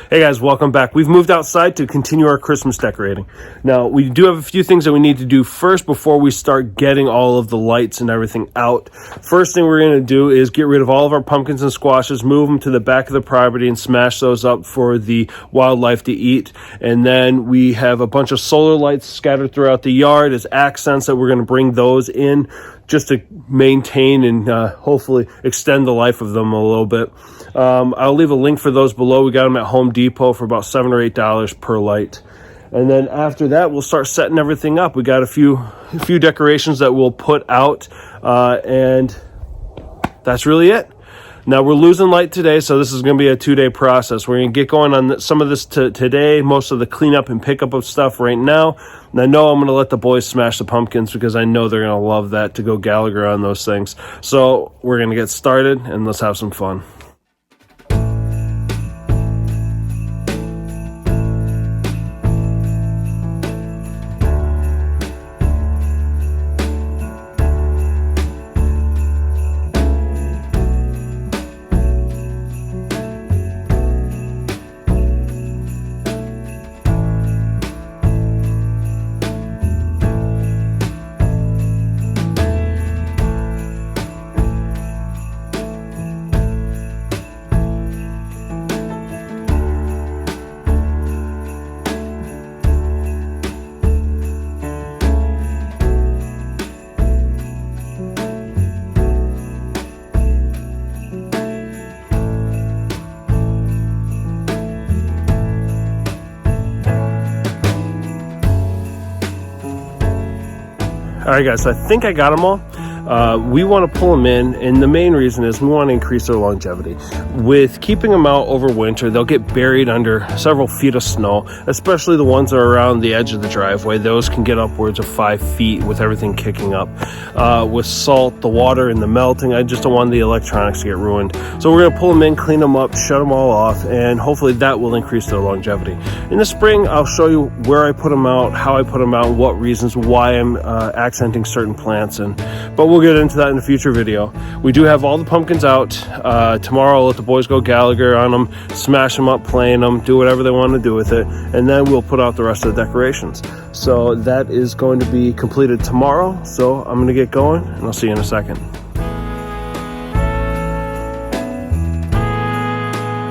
Hey guys, welcome back. We've moved outside to continue our Christmas decorating. Now, we do have a few things that we need to do first before we start getting all of the lights and everything out. First thing we're going to do is get rid of all of our pumpkins and squashes, move them to the back of the property and smash those up for the wildlife to eat. And then we have a bunch of solar lights scattered throughout the yard as accents that we're going to bring those in just to maintain and hopefully extend the life of them a little bit. I'll leave a link for those below. We got them at Home Depot for about $7 or $8 per light. And then after that, we'll start setting everything up. We got a few decorations that we'll put out, and that's really it. Now, we're losing light today, so this is going to be a 2-day process. We're going to get going on some of this today, most of the cleanup and pickup of stuff right now. And I know I'm going to let the boys smash the pumpkins because I know they're going to love that, to go Gallagher on those things. So we're going to get started, and let's have some fun. All right, guys, so I think I got them all. We want to pull them in, and the main reason is we want to increase their longevity. With keeping them out over winter, they'll get buried under several feet of snow, especially the ones that are around the edge of the driveway. Those can get upwards of 5 feet with everything kicking up. With salt, the water, and the melting, I just don't want the electronics to get ruined. So we're going to pull them in, clean them up, shut them all off, and hopefully that will increase their longevity. In the spring, I'll show you where I put them out, how I put them out, what reasons, why I'm accenting certain plants, but we'll get into that in a future video. We do have all the pumpkins out. Tomorrow I'll let the boys go Gallagher on them, smash them up, playing them, do whatever they want to do with it, and then we'll put out the rest of the decorations. So that is going to be completed tomorrow. So I'm going to get going, and I'll see you in a second.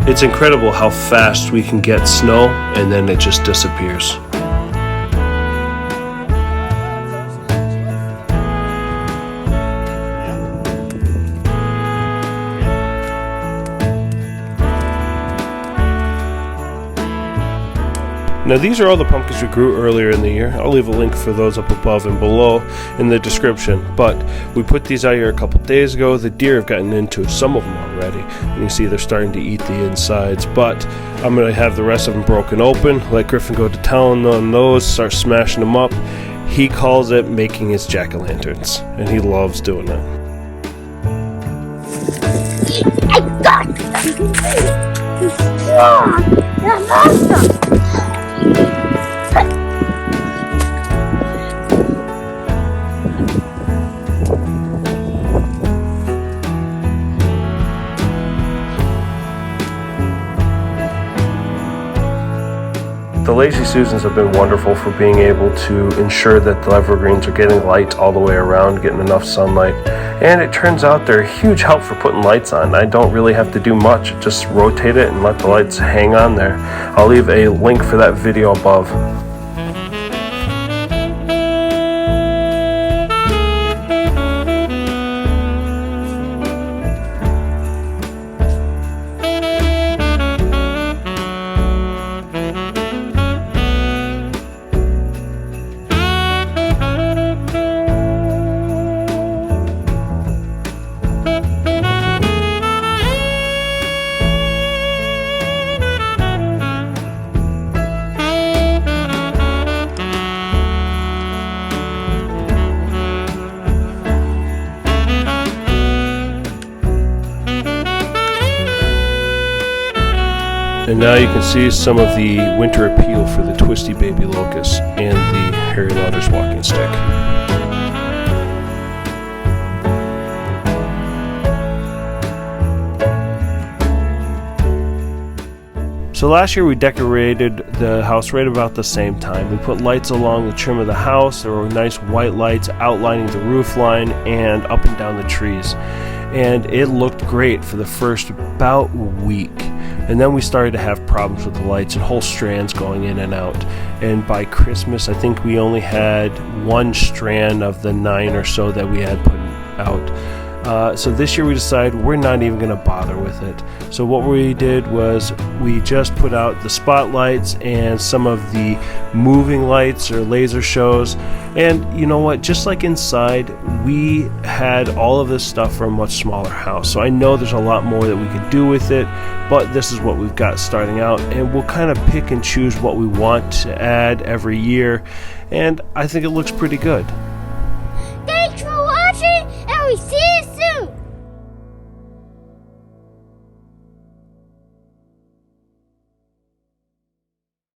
It's incredible how fast we can get snow and then it just disappears. Now, these are all the pumpkins we grew earlier in the year. I'll leave a link for those up above and below in the description. But we put these out here a couple days ago. The deer have gotten into some of them already. And you see they're starting to eat the insides. But I'm going to have the rest of them broken open, let Griffin go to town on those, start smashing them up. He calls it making his jack-o'-lanterns, and he loves doing it. I got it! That's awesome! The Lazy Susans have been wonderful for being able to ensure that the evergreens are getting light all the way around, getting enough sunlight. And it turns out they're a huge help for putting lights on. I don't really have to do much, just rotate it and let the lights hang on there. I'll leave a link for that video above. And now you can see some of the winter appeal for the twisty baby locust and the hairy lauder's walking stick. So last year we decorated the house right about the same time. We put lights along the trim of the house. There were nice white lights outlining the roof line and up and down the trees. And it looked great for the first about week. And then we started to have problems with the lights and whole strands going in and out. And by Christmas, I think we only had one strand of the 9 or so that we had put out. So this year we decided we're not even going to bother with it. So what we did was we just put out the spotlights and some of the moving lights or laser shows. And you know what? Just like inside, we had all of this stuff for a much smaller house. So I know there's a lot more that we could do with it, but this is what we've got starting out. And we'll kind of pick and choose what we want to add every year. And I think it looks pretty good.